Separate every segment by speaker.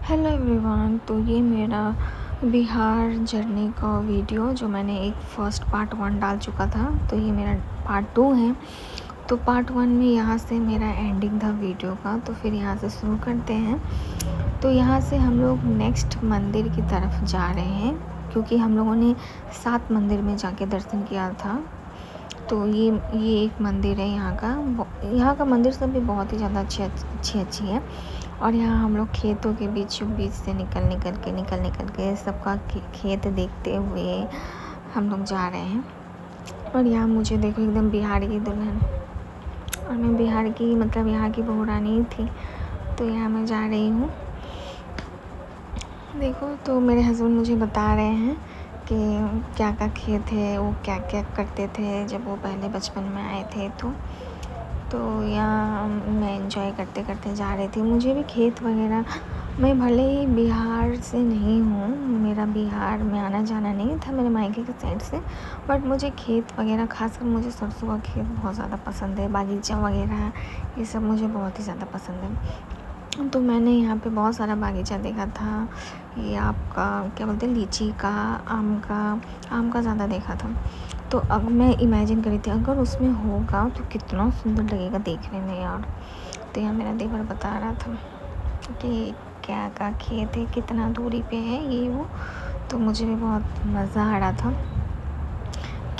Speaker 1: Hello everyone. तो ये मेरा बिहार जर्नी का वीडियो जो मैंने एक फ़र्स्ट पार्ट 1 डाल चुका था, तो ये मेरा पार्ट 2 है। तो पार्ट 1 में यहाँ से मेरा एंडिंग था वीडियो का, तो फिर यहाँ से शुरू करते हैं। तो यहाँ से हम लोग नेक्स्ट मंदिर की तरफ जा रहे हैं, क्योंकि हम लोगों ने 7 मंदिर में जाके दर्शन किया था। तो ये एक मंदिर है यहाँ का मंदिर सब भी बहुत ही ज़्यादा अच्छी है। और यहाँ हम लोग खेतों के बीचों बीच से निकल के सबका खेत देखते हुए हम लोग जा रहे हैं। और यहाँ मुझे देखो एकदम बिहार की दुल्हन, और मैं बिहार की मतलब यहाँ की बहू रानी थी। तो यहाँ मैं जा रही हूँ, देखो। तो मेरे हस्बैंड मुझे बता रहे हैं कि क्या क्या खेत है, वो क्या क्या करते थे जब वो पहले बचपन में आए थे। तो यहाँ मैं एंजॉय करते करते जा रही थी। मुझे भी खेत वगैरह, मैं भले ही बिहार से नहीं हूँ, मेरा बिहार में आना जाना नहीं था मेरे मायके के साइड से, बट मुझे खेत वगैरह, खासकर मुझे सरसों का खेत बहुत ज़्यादा पसंद है। बागीचा वगैरह ये सब मुझे बहुत ही ज़्यादा पसंद है। तो मैंने यहाँ पे बहुत सारा बागीचा देखा था। ये आपका क्या बोलते हैं, लीची का, आम का ज़्यादा देखा था। तो अब मैं इमेजिन करी थी अगर उसमें होगा तो कितना सुंदर लगेगा देखने में यार। तो यहाँ मेरा देवर बता रहा था कि क्या का खेत है, कितना दूरी पे है ये वो। तो मुझे भी बहुत मज़ा आ रहा था।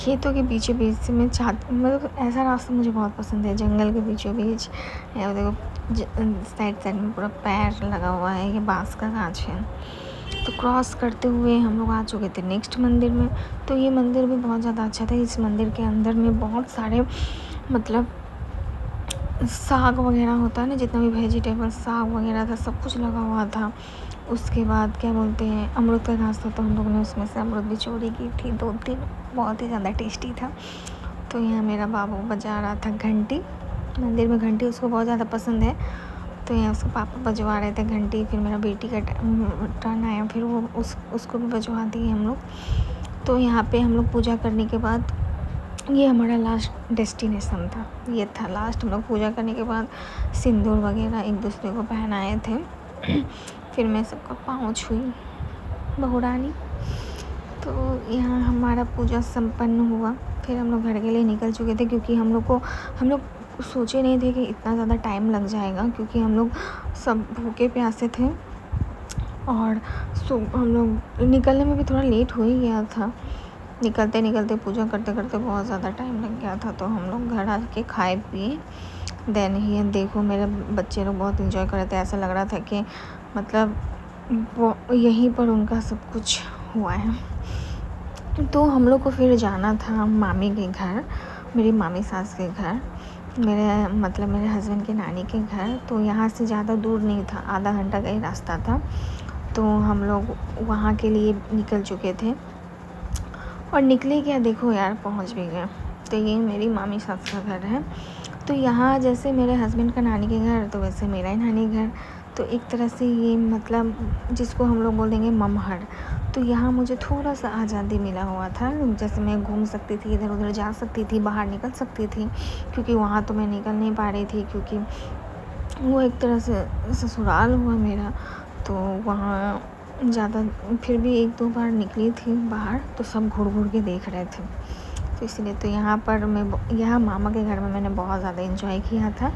Speaker 1: खेतों के बीचों बीच से मैं मतलब ऐसा रास्ता मुझे बहुत पसंद है, जंगल के बीचों बीच। देखो साइड में पूरा पैर लगा हुआ है, ये बांस का गाछ है। तो क्रॉस करते हुए हम लोग आ चुके थे नेक्स्ट मंदिर में। तो ये मंदिर भी बहुत ज़्यादा अच्छा था। इस मंदिर के अंदर में बहुत सारे मतलब साग वगैरह होता है ना, जितना भी वेजिटेबल साग वगैरह था सब कुछ लगा हुआ था। उसके बाद क्या बोलते हैं, अमरूद का घास था, तो हम लोगों ने उसमें से अमरूद भी चोरी की थी 2-3, बहुत ही ज़्यादा टेस्टी था। तो यहाँ मेरा बाबू बजा रहा था घंटी, मंदिर में घंटी उसको बहुत ज़्यादा पसंद है। तो यहाँ उसके पापा बजवा रहे थे घंटी। फिर मेरा बेटी का टर्न आया, फिर वो उसको भी बजवा दिए हम लोग। तो यहाँ पे हम लोग पूजा करने के बाद, ये हमारा लास्ट डेस्टिनेशन था, ये था लास्ट। हम लोग पूजा करने के बाद सिंदूर वगैरह एक दूसरे को पहनाए थे। फिर मैं सबका पाँव छुई, बहू रानी। तो यहाँ हमारा पूजा संपन्न हुआ। फिर हम लोग घर के लिए निकल चुके थे, क्योंकि हम लोग सोचे नहीं थे कि इतना ज़्यादा टाइम लग जाएगा, क्योंकि हम लोग सब भूखे प्यासे थे। और हम लोग निकलने में भी थोड़ा लेट हो ही गया था। निकलते पूजा करते बहुत ज़्यादा टाइम लग गया था। तो हम लोग घर आके खाए पिए। देन ही देखो मेरे बच्चे लोग बहुत एंजॉय कर रहे थे। ऐसा लग रहा था कि मतलब वो यहीं पर उनका सब कुछ हुआ है। तो हम लोग को फिर जाना था मामी के घर, मेरी मामी सास के घर, मेरे हस्बैंड के नानी के घर। तो यहाँ से ज़्यादा दूर नहीं था, आधा घंटा का ही रास्ता था। तो हम लोग वहाँ के लिए निकल चुके थे, और निकले क्या, देखो यार पहुँच भी गए। तो ये मेरी मामी सास का घर है। तो यहाँ जैसे मेरे हस्बैंड का नानी के घर, तो वैसे मेरा ही नानी घर। तो एक तरह से ये मतलब जिसको हम लोग बोल देंगे ममहर। तो यहाँ मुझे थोड़ा सा आज़ादी मिला हुआ था, जैसे मैं घूम सकती थी, इधर उधर जा सकती थी, बाहर निकल सकती थी। क्योंकि वहाँ तो मैं निकल नहीं पा रही थी, क्योंकि वो एक तरह से ससुराल हुआ मेरा। तो वहाँ ज़्यादा, फिर भी 1-2 बार निकली थी बाहर, तो सब घूर के देख रहे थे। तो इसलिए तो यहाँ पर यहाँ मामा के घर में मैंने बहुत ज़्यादा एंजॉय किया था,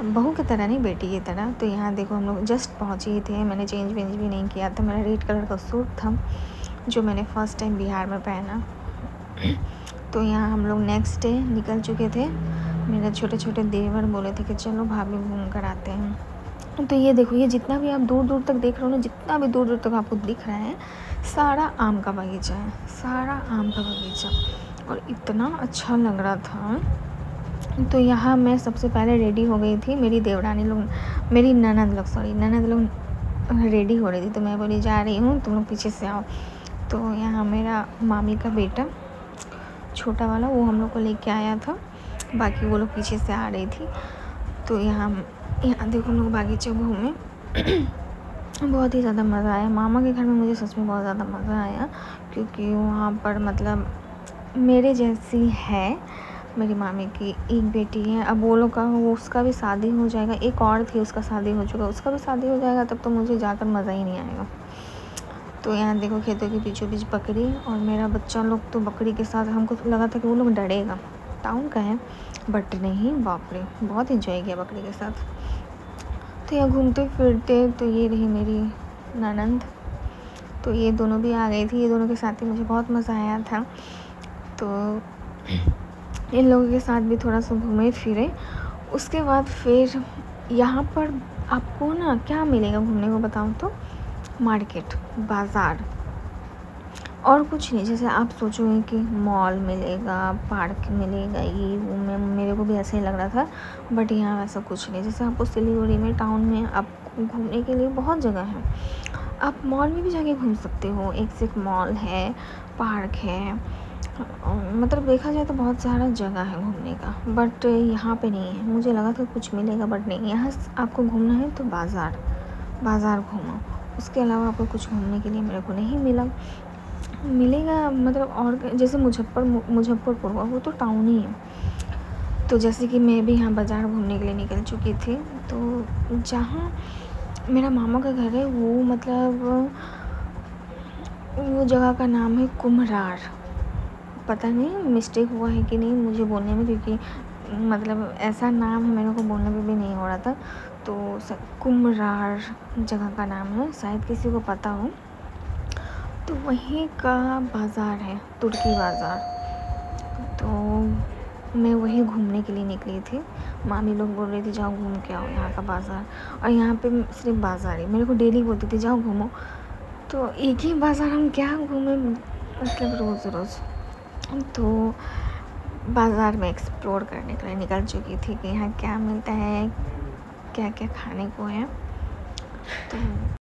Speaker 1: बहू की तरह नहीं, बेटी की तरह। तो यहाँ देखो हम लोग जस्ट पहुँचे ही थे, मैंने चेंज वेंज भी नहीं किया था। मेरा रेड कलर का सूट था जो मैंने फ़र्स्ट टाइम बिहार में पहना। तो यहाँ हम लोग नेक्स्ट डे निकल चुके थे। मेरे छोटे देवर बोले थे कि चलो भाभी घूम कर आते हैं। तो ये देखो, ये जितना भी आप दूर दूर तक देख रहे हो ना, जितना भी दूर दूर तक आपको दिख रहा है, सारा आम का बगीचा है, सारा आम का बगीचा। और इतना अच्छा लग रहा था। तो यहाँ मैं सबसे पहले रेडी हो गई थी। मेरी देवरानी लोग, मेरी ननद लोग रेडी हो रही थी। तो मैं बोली जा रही हूँ, तुम लोग पीछे से आओ। तो यहाँ मेरा मामी का बेटा छोटा वाला, वो हम लोग को लेके आया था, बाकी वो लोग पीछे से आ रही थी। तो यहाँ देखो हम लोग बागीचे घूमे। बहुत ही ज़्यादा मज़ा आया। मामा के घर में मुझे सच में बहुत ज़्यादा मज़ा आया, क्योंकि वहाँ पर मतलब मेरे जैसी है, मेरी मामी की एक बेटी है। अब वो लोग का उसका भी शादी हो जाएगा, एक और थी उसका शादी हो चुका, उसका भी शादी हो जाएगा, तब तो मुझे जाकर मज़ा ही नहीं आएगा। तो यहाँ देखो खेतों के बीचों बीच बकरी, और मेरा बच्चा लोग तो बकरी के साथ, हमको लगा था कि वो लोग डरेगा, टाउन का है, बट नहीं, बाप रे बहुत इन्जॉय किया बकरी के साथ। तो यहाँ घूमते फिरते तो ये रही मेरी ननंद, तो ये दोनों भी आ गई थी। ये दोनों के साथ ही मुझे बहुत मज़ा आया था। तो इन लोगों के साथ भी थोड़ा सा घूमे फिरे। उसके बाद फिर यहाँ पर आपको ना क्या मिलेगा घूमने को बताऊँ तो, मार्केट, बाज़ार, और कुछ नहीं। जैसे आप सोचोगे कि मॉल मिलेगा, पार्क मिलेगा, ये वो, मैं मेरे को भी ऐसे ही लग रहा था, बट यहाँ वैसा कुछ नहीं। जैसे आपको सिलीगुड़ी में टाउन में आपको घूमने के लिए बहुत जगह है, आप मॉल में भी जाके घूम सकते हो, एक से एक मॉल है, पार्क है, मतलब देखा जाए तो बहुत सारा जगह है घूमने का, बट यहाँ पे नहीं है। मुझे लगा था कुछ मिलेगा, बट नहीं। यहाँ आपको घूमना है तो बाज़ार घूमो, उसके अलावा आपको कुछ घूमने के लिए मेरे को नहीं मिलेगा। मतलब और जैसे मुजफ्फरपुर हुआ, वो तो टाउन ही है। तो जैसे कि मैं भी यहाँ बाज़ार घूमने के लिए निकल चुकी थी, तो जहाँ मेरा मामा का घर है, वो मतलब वो जगह का नाम है कुम्हरार। पता नहीं मिस्टेक हुआ है कि नहीं मुझे बोलने में, क्योंकि मतलब ऐसा नाम है, मेरे को बोलने में भी नहीं हो रहा था। तो कुम्हरार जगह का नाम है, शायद किसी को पता हो। तो वहीं का बाज़ार है, तुर्की बाज़ार। तो मैं वहीं घूमने के लिए निकली थी। मामी लोग बोल रही थी जाओ घूम के आओ यहाँ का बाज़ार, और यहाँ पे सिर्फ बाज़ार ही, मेरे को डेली बोलती थी जाओ घूमो। तो एक ही बाज़ार हम क्या घूमें, मतलब रोज़। तो बाज़ार में एक्सप्लोर करने के लिए निकल चुकी थी कि यहाँ क्या मिलता है, क्या क्या खाने को है। तो